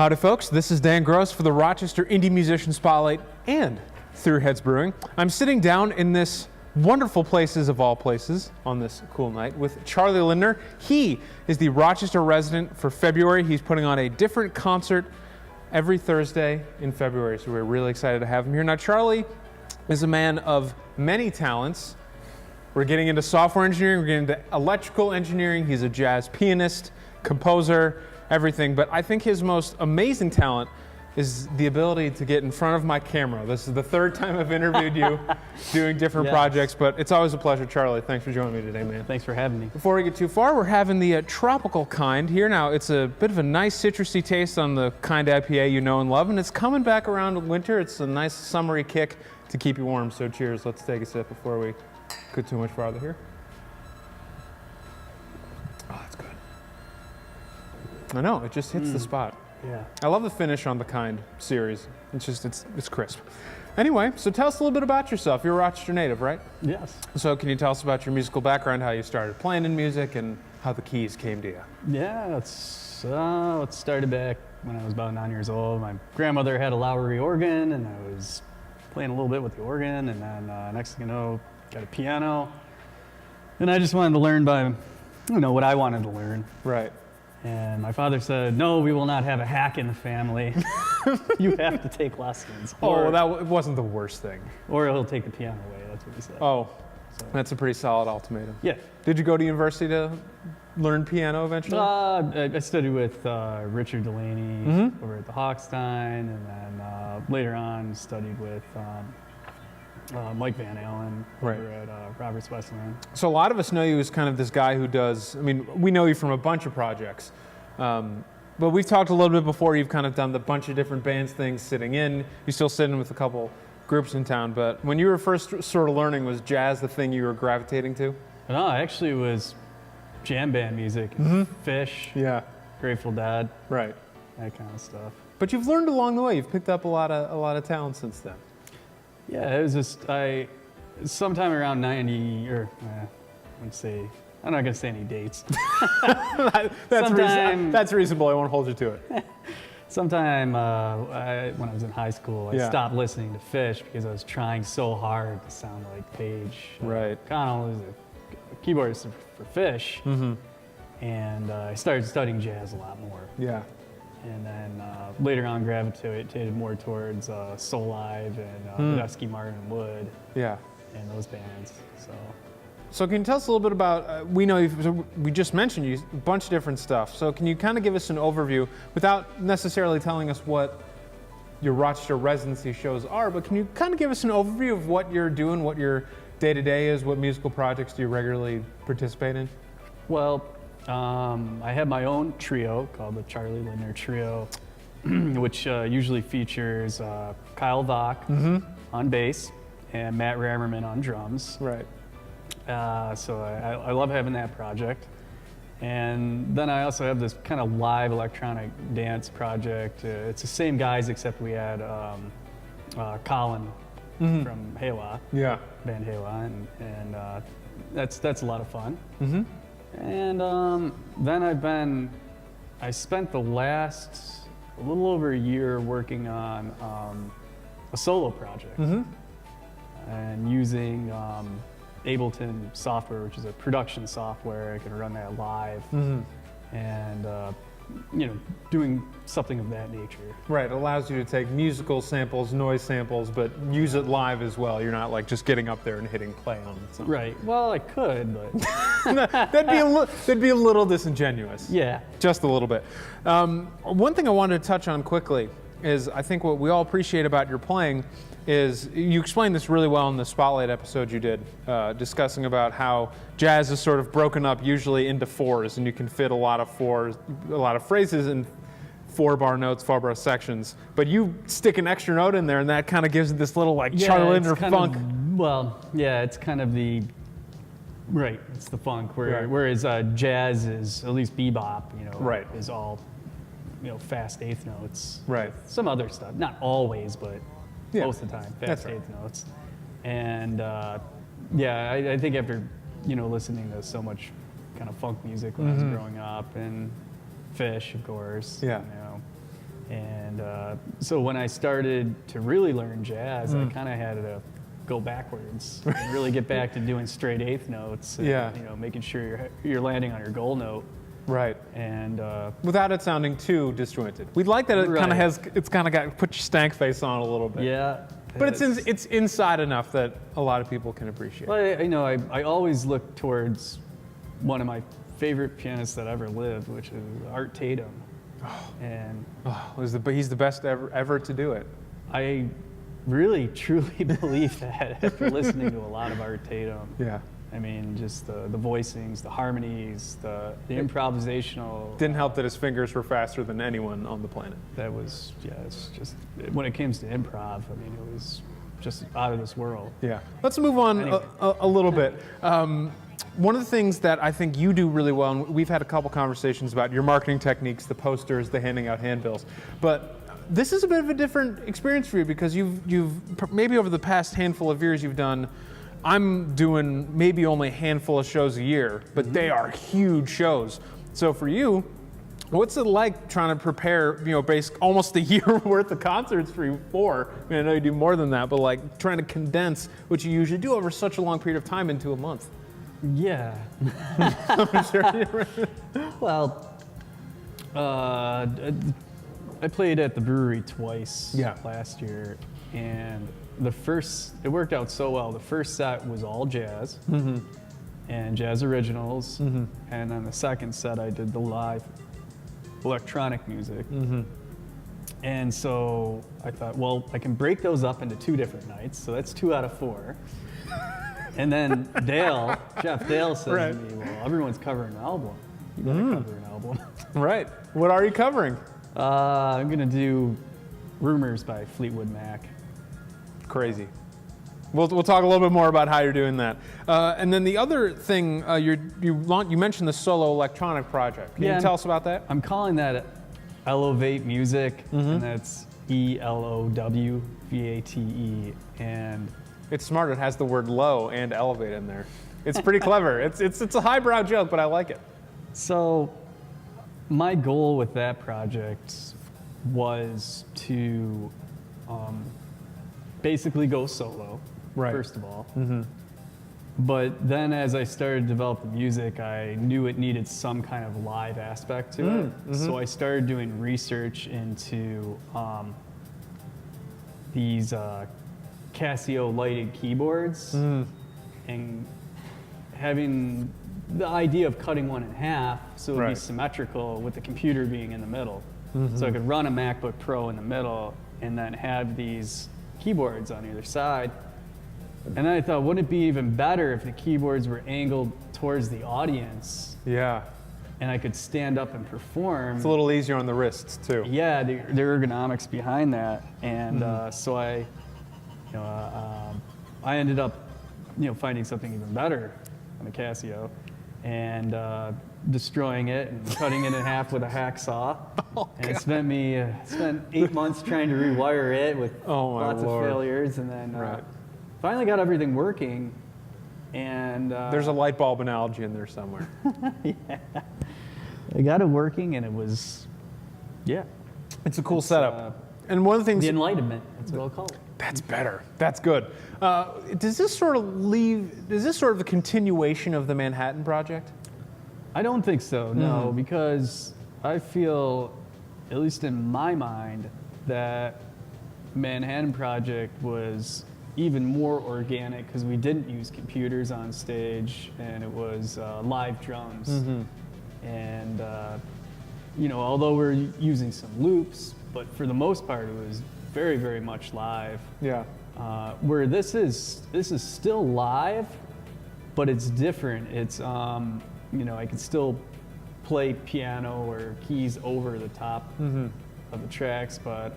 Howdy folks, this is Dan Gross for the Rochester Indie Musician Spotlight and Through Heads Brewing. I'm sitting down in this wonderful places of all places on this cool night with Charlie Lindner. He is the Rochester resident for February. He's putting on a different concert every Thursday in February, so we're really excited to have him here. Now Charlie is a man of many talents. We're getting into software engineering, we're getting into electrical engineering. He's a jazz pianist, composer, everything, but I think his most amazing talent is the ability to get in front of my camera. This is the third time I've interviewed you doing different projects, but it's always a pleasure. Charlie, thanks for joining me today, man. Thanks for having me. Before we get too far, we're having the tropical kind here. Now, it's a bit of a nice citrusy taste on the kind IPA you know and love, and it's coming back around winter. It's a nice summery kick to keep you warm, so cheers. Let's take a sip before we go too much farther here. Oh, that's good. I know, it just hits the spot. Yeah. I love the finish on the Kind series. It's crisp. Anyway, so tell us a little bit about yourself. You're a Rochester native, right? Yes. So can you tell us about your musical background, how you started playing in music, and how the keys came to you? Yeah, it started back when I was about 9 years old. My grandmother had a Lowry organ, and I was playing a little bit with the organ, and then next thing you know, got a piano. And I just wanted to learn by, what I wanted to learn. Right. And my father said, no, we will not have a hack in the family. You have to take lessons. That wasn't the worst thing. Or he'll take the piano away, that's what he said. Oh, So, that's a pretty solid ultimatum. yeah. Did you go to university to learn piano eventually? I studied with Richard Delaney over at the Hochstein, and then later on studied with Mike Van Allen over at Roberts Wesleyan. So a lot of us know you as kind of this guy who does, we know you from a bunch of projects, but we've talked a little bit before. You've kind of done the bunch of different bands things, sitting in. You're still sitting with a couple groups in town, but when you were first sort of learning, was jazz the thing you were gravitating to? No, actually it was jam band music, Fish, Yeah. Grateful Dead, Right. that kind of stuff. But you've learned along the way. You've picked up a lot of talent since then. Yeah, it was just, sometime around 90, or let's see, I'm not gonna say any dates. That's reasonable. I won't hold you to it. Sometime when I was in high school, I Yeah. stopped listening to Fish because I was trying so hard to sound like Page. Right. Connell is a keyboardist for Fish, and I started studying jazz a lot more. Yeah. And then later on gravitated more towards Soul Live and Dusky Martin Wood Yeah. and those bands. So can you tell us a little bit about, we just mentioned you, a bunch of different stuff. So can you kind of give us an overview without necessarily telling us what your Rochester residency shows are, but can you kind of give us an overview of what you're doing, what your day-to-day is, what musical projects do you regularly participate in? Well, I have my own trio called the Charlie Lindner Trio, which usually features Kyle Vach on bass and Matt Rammerman on drums. Right. So I love having that project. And then I also have this kind of live electronic dance project. It's the same guys except we had Colin from Haywa, Yeah. band Haywa, and that's a lot of fun. And then I spent the last a little over a year working on a solo project and using Ableton software, which is a production software. I can run that live and doing something of that nature. Right, it allows you to take musical samples, noise samples, but use it live as well. You're not like just getting up there and hitting play on something. Right, well I could, but that'd be a little disingenuous. yeah. Just a little bit. One thing I wanted to touch on quickly is I think what we all appreciate about your playing is you explained this really well in the Spotlight episode you did, discussing about how jazz is sort of broken up usually into fours, and you can fit a lot of phrases in 4-bar notes, 4-bar sections. But you stick an extra note in there, and that kind of gives it this little Charlie Lindner funk. It's kind of the right. It's the funk. Whereas jazz is, at least bebop, Right. is all fast eighth notes. Right. Some other stuff, not always, but most of the time, That's fast right. eighth notes. And I think after listening to so much kind of funk music when I was growing up, and Fish, of course. Yeah. And so when I started to really learn jazz, I kind of had to go backwards and really get back to doing straight eighth notes. And, Yeah. you know, making sure you're landing on your goal note. Right. And without it sounding too disjointed. We like that it kind of Right. has, it's kind of got, put your stank face on a little bit. yeah. But it's inside enough that a lot of people can appreciate. Well, I always look towards one of my favorite pianists that ever lived, which is Art Tatum. And He's the best ever to do it. I really, truly believe that after listening to a lot of Art Tatum. Yeah. I mean, just the voicings, the harmonies, the improvisational. Didn't help that his fingers were faster than anyone on the planet. That was, it's just, when it comes to improv, I mean, it was just out of this world. Yeah. Let's move on Anyway. a little bit. One of the things that I think you do really well, and we've had a couple conversations about your marketing techniques, the posters, the handing out handbills, but this is a bit of a different experience for you because you've maybe over the past handful of years you've done, I'm doing maybe only a handful of shows a year, but they are huge shows. So for you, what's it like trying to prepare, almost a year worth of concerts for you? I mean, I know you do more than that, but like trying to condense what you usually do over such a long period of time into a month. Yeah. I'm sure. Well, I played at the brewery twice last year, and it worked out so well. The first set was all jazz and jazz originals, and then the second set I did the live electronic music. And so I thought, well, I can break those up into 2 different nights, so that's 2 out of 4. And then Jeff Dale says to me, well, everyone's covering an album. You better cover an album. Right. What are you covering? I'm going to do Rumors by Fleetwood Mac. Crazy. We'll talk a little bit more about how you're doing that. And then the other thing, you mentioned the solo electronic project. Can you tell us about that? I'm calling that Elevate Music, and that's ELOWVATE. And it's smart. It has the word low and elevate in there. It's pretty clever. It's a highbrow joke, but I like it. So my goal with that project was to basically go solo, first of all. But then as I started to develop the music, I knew it needed some kind of live aspect to it. So I started doing research into these Casio lighted keyboards and having the idea of cutting one in half so it would be symmetrical with the computer being in the middle. So I could run a MacBook Pro in the middle and then have these keyboards on either side. And then I thought, wouldn't it be even better if the keyboards were angled towards the audience? Yeah. And I could stand up and perform. It's a little easier on the wrists too. Yeah, the ergonomics behind that. And so I ended up, finding something even better on the Casio and destroying it and cutting it in half with a hacksaw. And it spent 8 months trying to rewire it with lots of failures, and then finally got everything working. And there's a light bulb analogy in there somewhere. I got it working, and it was, it's a cool setup. And one of the things, the enlightenment. That's what I'll call it. That's better. That's good. Does this sort of the continuation of the Manhattan Project? I don't think so, no, because I feel, at least in my mind, that Manhattan Project was even more organic because we didn't use computers on stage and it was live drums. And, although we're using some loops, but for the most part it was very, very much live. Yeah. Where this is still live, but it's different. It's I can still play piano or keys over the top of the tracks, but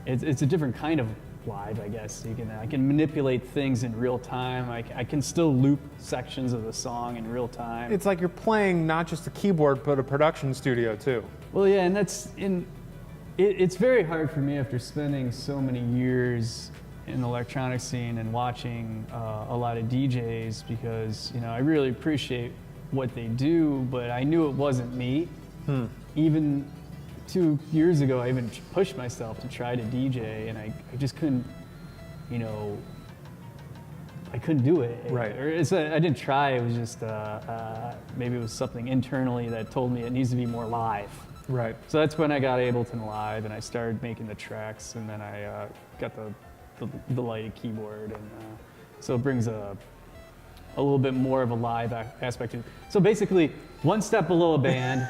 it's a different kind of live, I guess. I can manipulate things in real time. I can still loop sections of the song in real time. It's like you're playing not just a keyboard, but a production studio too. Well, yeah, and it's very hard for me after spending so many years in the electronic scene and watching a lot of DJs because, I really appreciate what they do, but I knew it wasn't me. Even 2 years ago, I even pushed myself to try to DJ, and I just couldn't, I couldn't do it. Right. I didn't try. It was just maybe it was something internally that told me it needs to be more live. Right. So that's when I got Ableton Live, and I started making the tracks, and then I got the lighted keyboard, and so it brings a little bit more of a live aspect to it. So basically, one step below a band.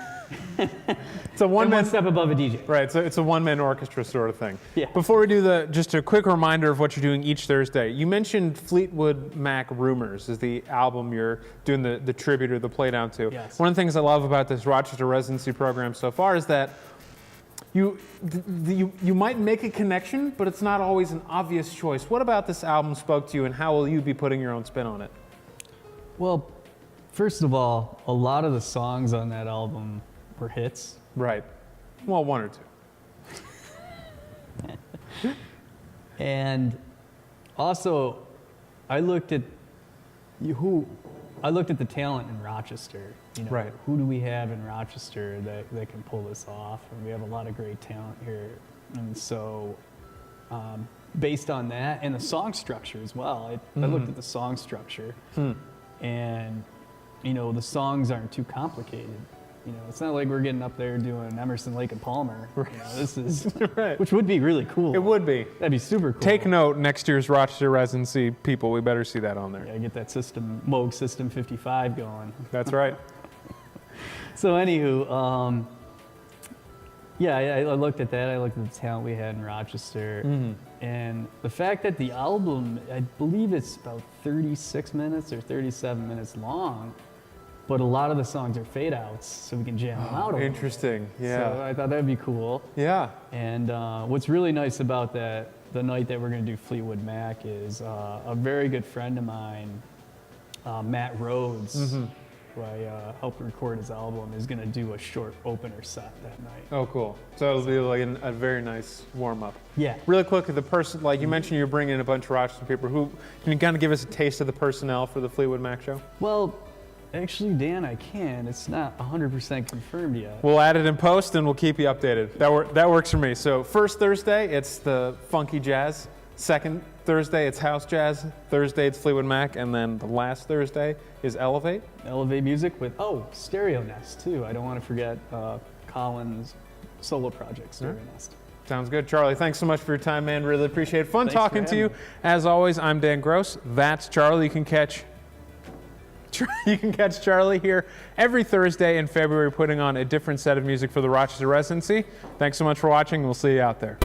It's a one step above a DJ. Right, so it's a one-man orchestra sort of thing. Yeah. Before we do just a quick reminder of what you're doing each Thursday. You mentioned Fleetwood Mac Rumors is the album you're doing the tribute or the playdown to. Yes. One of the things I love about this Rochester residency program so far is that you might make a connection, but it's not always an obvious choice. What about this album spoke to you, and how will you be putting your own spin on it? Well, first of all, a lot of the songs on that album were hits. Right. Well, one or two. And also, I looked at the talent in Rochester. Right. Who do we have in Rochester that can pull this off? And we have a lot of great talent here. And so, based on that and the song structure as well, I looked at the song structure, and the songs aren't too complicated. It's not like we're getting up there doing Emerson, Lake and Palmer. This is Right. Which would be really cool. It would be. That'd be super cool. Take note, next year's Rochester residency, people, we better see that on there. Yeah, get that Moog System 55 going. That's right. So anywho, I looked at that. I looked at the talent we had in Rochester, and the fact that the album, I believe it's about 36 minutes or 37 minutes long, but a lot of the songs are fade outs, so we can jam them out. Interesting. Yeah. So I thought that'd be cool. Yeah. And what's really nice about the night that we're going to do Fleetwood Mac is a very good friend of mine, Matt Rhodes, who I helped record his album, is going to do a short opener set that night. Oh, cool. So it'll be like a very nice warm-up. Yeah. Really quick, the person, like you mentioned, you're bringing in a bunch of Rochester people. Can you kind of give us a taste of the personnel for the Fleetwood Mac show? Well, actually, Dan, I can. It's not 100% confirmed yet. We'll add it in post, and we'll keep you updated. That works for me. So first Thursday, it's the funky jazz. Second Thursday, it's house jazz. Thursday, it's Fleetwood Mac. And then the last Thursday is Elevate. Elevate music with, Stereo Nest, too. I don't want to forget Colin's solo project, Stereo Nest. Sounds good. Charlie, thanks so much for your time, man. Really appreciate it. Fun Thanks talking to you. me. As always, I'm Dan Gross. That's Charlie. You can catch Charlie here every Thursday in February, putting on a different set of music for the Rochester residency. Thanks so much for watching. We'll see you out there.